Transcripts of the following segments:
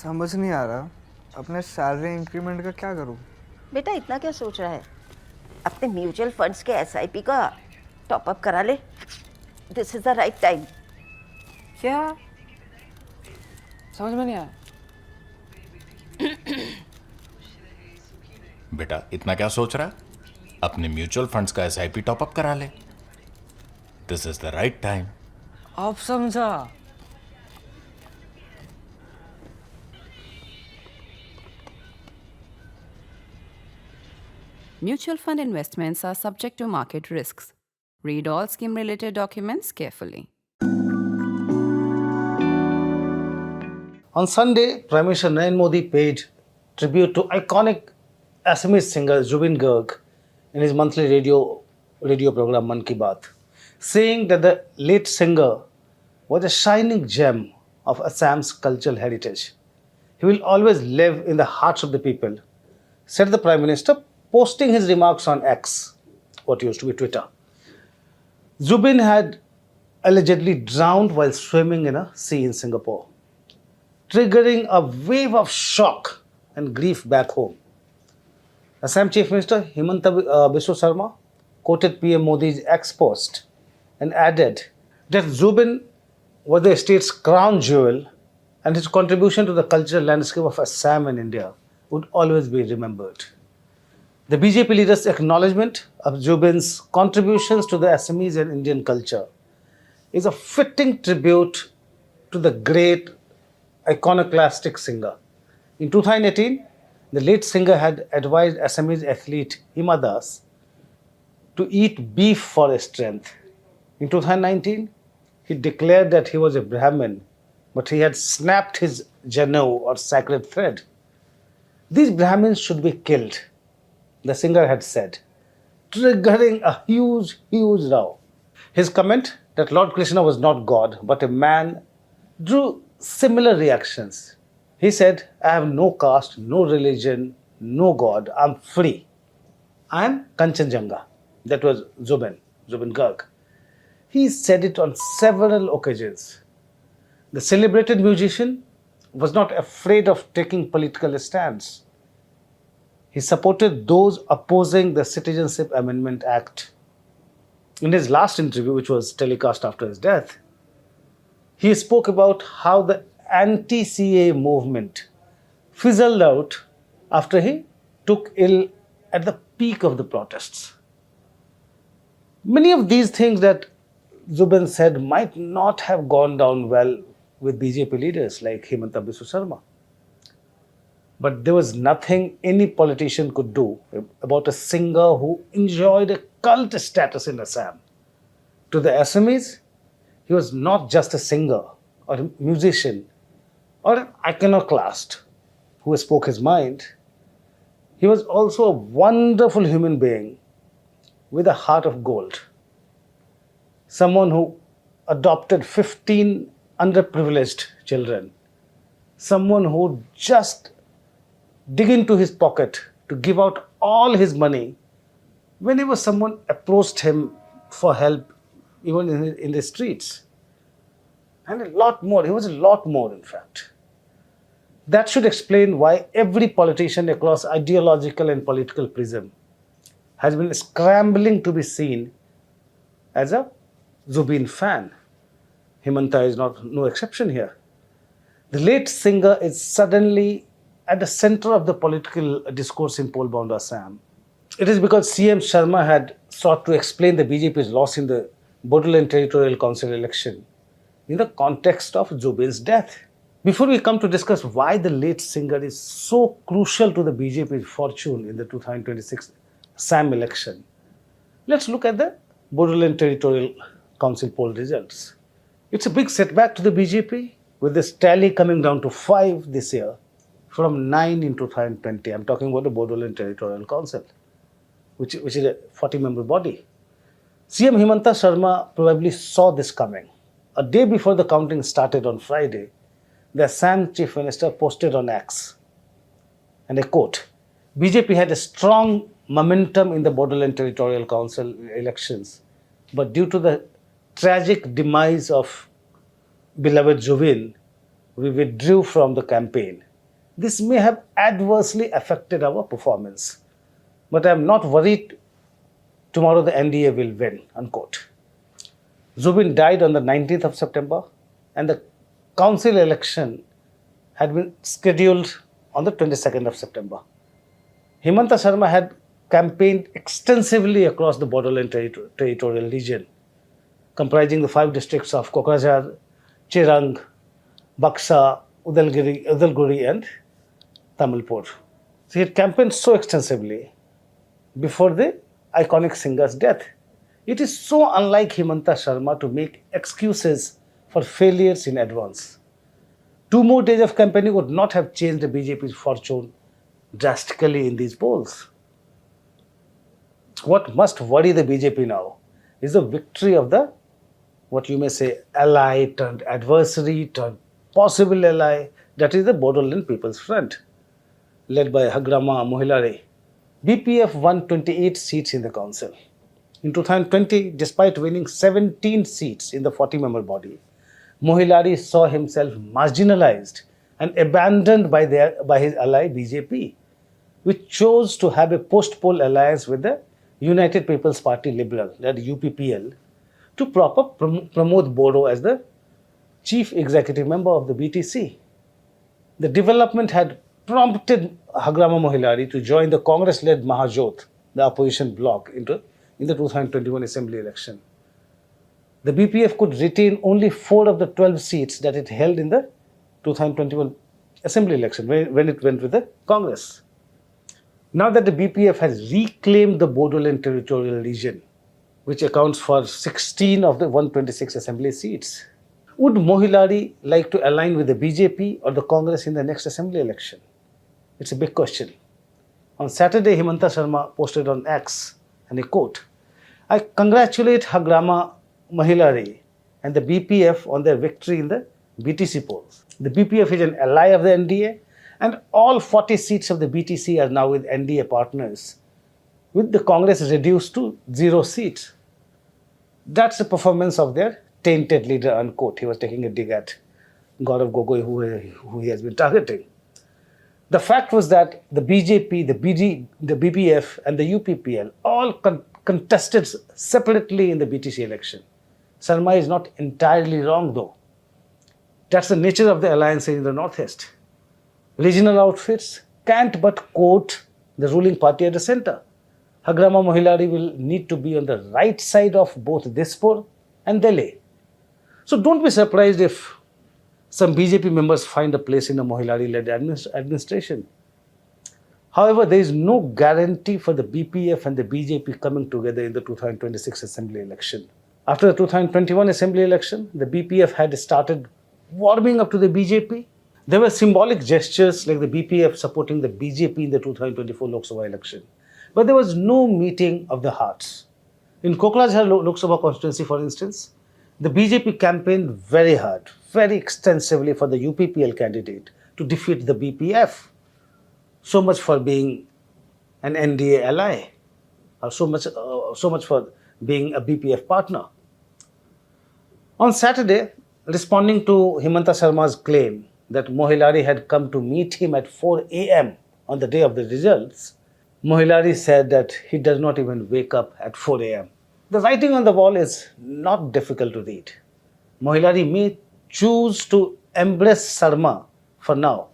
समझ नहीं आ रहा अपने सैलरी इंक्रीमेंट का क्या करूं। बेटा इतना क्या सोच रहा है, अपने म्यूचुअल फंड्स के एसआईपी का टॉपअप करा ले। This is the right time. क्या समझ में नहीं आया। बेटा इतना क्या सोच रहा है, अपने म्यूचुअल फंड्स का एसआईपी टॉपअप करा ले। This is the right time. अब समझा। Mutual fund investments are subject to market risks. Read all scheme-related documents carefully. On Sunday, Prime Minister Narendra Modi paid tribute to iconic Assamese singer Zubeen Garg in his monthly radio program Man Ki Baat, saying that the late singer was a shining gem of Assam's cultural heritage. He will always live in the hearts of the people, said the Prime Minister, posting his remarks on X, what used to be Twitter. Zubin had allegedly drowned while swimming in a sea in Singapore, triggering a wave of shock and grief back home. Assam Chief Minister Himanta Sarma quoted PM Modi's X post and added that Zubin was the state's crown jewel and his contribution to the cultural landscape of Assam and India would always be remembered. The BJP leader's acknowledgement of Zubin's contributions to the Assamese and Indian culture is a fitting tribute to the great iconoclastic singer. In 2018, the late singer had advised Assamese athlete Hima Das to eat beef for his strength. In 2019, he declared that he was a Brahmin, but he had snapped his janu or sacred thread. These Brahmins should be killed, the singer had said, triggering a huge row. His comment that Lord Krishna was not God but a man drew similar reactions. He said, I have no caste, no religion, no God, I'm free. I am Kanchenjunga. That was Zubeen Garg. He said it on several occasions. The celebrated musician was not afraid of taking political stands. He supported those opposing the Citizenship Amendment Act. In his last interview, which was telecast after his death, he spoke about how the anti-CA movement fizzled out after he took ill at the peak of the protests. Many of these things that Zubin said might not have gone down well with BJP leaders like Himanta Sarma. But there was nothing any politician could do about a singer who enjoyed a cult status in Assam. To the Assamese, he was not just a singer or a musician or an iconoclast who spoke his mind. He was also a wonderful human being with a heart of gold. Someone who adopted 15 underprivileged children. Someone who just dig into his pocket to give out all his money whenever someone approached him for help, even in the streets. And a lot more. He was a lot more, in fact. That should explain why every politician across ideological and political prism has been scrambling to be seen as a Zubeen fan. Himanta is no exception here. The late singer is suddenly at the center of the political discourse in poll-bound Assam. It is because CM Sharma had sought to explain the BJP's loss in the Bodoland Territorial Council election in the context of Zubin's death. Before we come to discuss why the late singer is so crucial to the BJP's fortune in the 2026 Assam election, let's look at the Bodoland Territorial Council poll results. It's a big setback to the BJP, with this tally coming down to 5 this year from 9 in 2020. I'm talking about the Bodoland Territorial Council, which is a 40-member body. CM Himanta Sarma probably saw this coming. A day before the counting started on Friday, the Assam Chief Minister posted on X, and I quote, BJP had a strong momentum in the Bodoland Territorial Council elections, but due to the tragic demise of beloved Zubin, we withdrew from the campaign. this may have adversely affected our performance. But I am not worried tomorrow the NDA will win, unquote. Zubin died on the 19th of September and the council election had been scheduled on the 22nd of September. Himanta Sarma had campaigned extensively across the Bodoland Territorial region, comprising the 5 districts of Kokrajhar, Chirang, Baksa, Udalguri and Tamilpur. So he had campaigned so extensively before the iconic singer's death. It is so unlike Himanta Sarma to make excuses for failures in advance. 2 more days of campaigning would not have changed the BJP's fortune drastically in these polls. What must worry the BJP now is the victory of the, what you may say, ally turned adversary turned possible ally, that is the Bodoland People's Front, led by Hagrama Mohilari. BPF won 28 seats in the council. In 2020, despite winning 17 seats in the 40-member body, Mohilari saw himself marginalized and abandoned by his ally BJP, which chose to have a post-poll alliance with the United People's Party Liberal, that UPPL, to prop up Pramod Bodo as the chief executive member of the BTC. The development had prompted Hagrama Mohilari to join the Congress-led Mahajot, the opposition bloc, in the 2021 assembly election. The BPF could retain only 4 of the 12 seats that it held in the 2021 assembly election when it went with the Congress. Now that the BPF has reclaimed the Bodoland Territorial region, which accounts for 16 of the 126 assembly seats, would Mohilari like to align with the BJP or the Congress in the next assembly election? It's a big question. On Saturday, Himanta Sarma posted on X, and I quote, "I congratulate Hagrama Mohilari and the BPF on their victory in the BTC polls. The BPF is an ally of the NDA, and all 40 seats of the BTC are now with NDA partners, with the Congress reduced to 0 seats. That's the performance of their tainted leader," unquote. He was taking a dig at Gaurav Gogoi, who he has been targeting. The fact was that the BJP, the BPF and the UPPL all contested separately in the BTC election. Sarma is not entirely wrong though. That's the nature of the alliance in the Northeast. Regional outfits can't but quote the ruling party at the center. Hagrama Mohilari will need to be on the right side of both Dispur and Delhi. So don't be surprised if some BJP members find a place in a Mohilari-led administration. However, there is no guarantee for the BPF and the BJP coming together in the 2026 assembly election. After the 2021 assembly election, the BPF had started warming up to the BJP. There were symbolic gestures like the BPF supporting the BJP in the 2024 Lok Sabha election. But there was no meeting of the hearts. In Kokrajhar Lok Sabha constituency, for instance, the BJP campaigned very hard, very extensively for the UPPL candidate to defeat the BPF. So much for being an NDA ally, or so much for being a BPF partner. On Saturday, responding to Himanta Sarma's claim that Mohilari had come to meet him at 4 a.m. on the day of the results, Mohilari said that he does not even wake up at 4 a.m. The writing on the wall is not difficult to read. Mohilari may choose to embrace Sarma for now,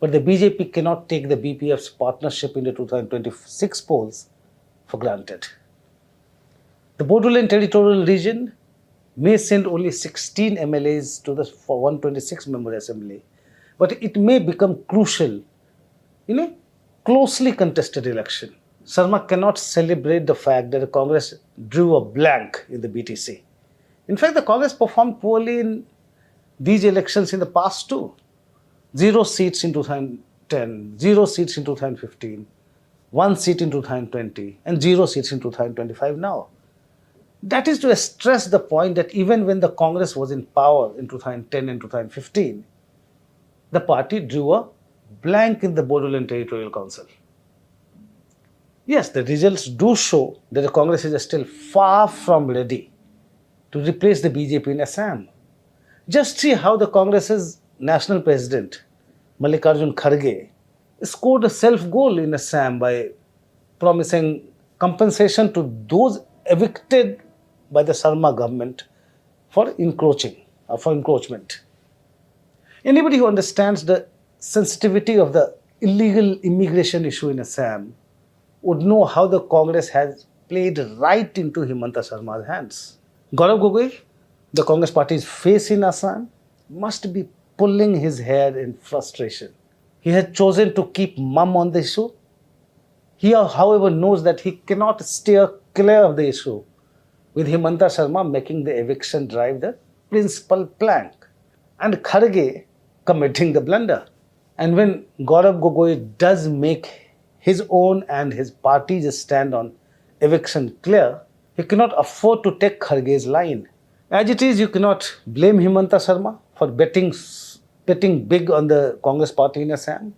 but the BJP cannot take the BPF's partnership in the 2026 polls for granted. The Bodoland Territorial region may send only 16 MLAs to the 126-member assembly, but it may become crucial in a closely contested election. Sarma cannot celebrate the fact that the Congress drew a blank in the BTC. In fact, the Congress performed poorly in these elections in the past too. 0 seats in 2010, 0 seats in 2015, 1 seat in 2020, and 0 seats in 2025 now. That is to stress the point that even when the Congress was in power in 2010 and 2015, the party drew a blank in the Bodoland Territorial Council. Yes, the results do show that the Congress is still far from ready to replace the BJP in Assam. Just see how the Congress's national president, Mallikarjun Kharge, scored a self-goal in Assam by promising compensation to those evicted by the Sarma government for encroachment. Anybody who understands the sensitivity of the illegal immigration issue in Assam would know how the Congress has played right into Himanta Sarma's hands. Gaurav Gogoi, the Congress party's face in Assam, must be pulling his hair in frustration. He has chosen to keep mum on the issue. He, however, knows that he cannot steer clear of the issue, with Himanta Sarma making the eviction drive the principal plank and Kharge committing the blunder. And when Gaurav Gogoi does make his own and his party's stand on eviction clear, he cannot afford to take Kharge's line. As it is, you cannot blame Himanta Sarma for betting big on the Congress party in Assam.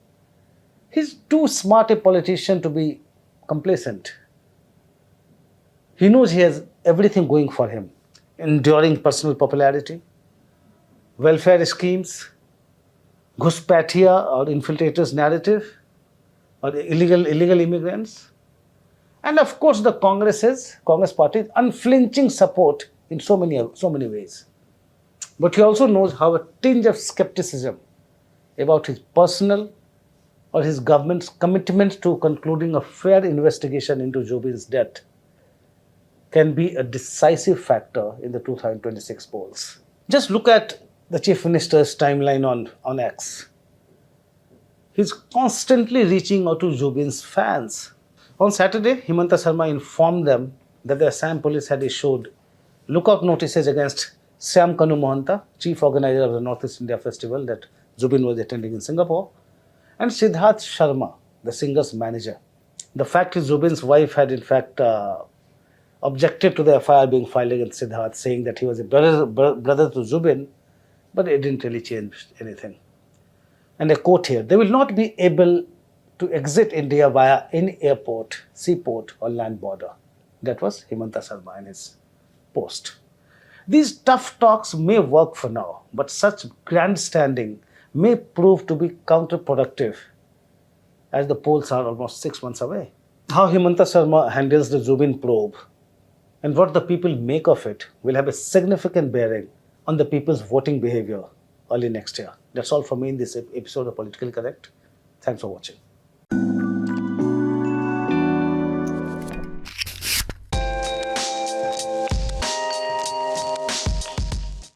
He's too smart a politician to be complacent. He knows he has everything going for him: enduring personal popularity, welfare schemes, Ghuspatia or infiltrators narrative, or illegal immigrants, and of course the Congress party's unflinching support in so many ways. But he also knows how a tinge of skepticism about his personal or his government's commitment to concluding a fair investigation into Zubin's death can be a decisive factor in the 2026 polls. Just look at the Chief Minister's timeline on X. He's constantly reaching out to Zubin's fans. On Saturday, Himanta Sarma informed them that the Assam police had issued lookout notices against Syam Mahanta, chief organizer of the Northeast India Festival that Zubin was attending in Singapore, and Siddharth Sharma, the singer's manager. The fact is, Zubin's wife had in fact objected to the FIR being filed against Siddharth, saying that he was a brother to Zubin, but it didn't really change anything. And a quote here: "They will not be able to exit India via any airport, seaport or land border." That was Himanta Sarma in his post. These tough talks may work for now, but such grandstanding may prove to be counterproductive as the polls are almost 6 months away. How Himanta Sarma handles the Zubin probe and what the people make of it will have a significant bearing on the people's voting behavior early next year. That's all for me in this episode of Politically Correct. Thanks for watching.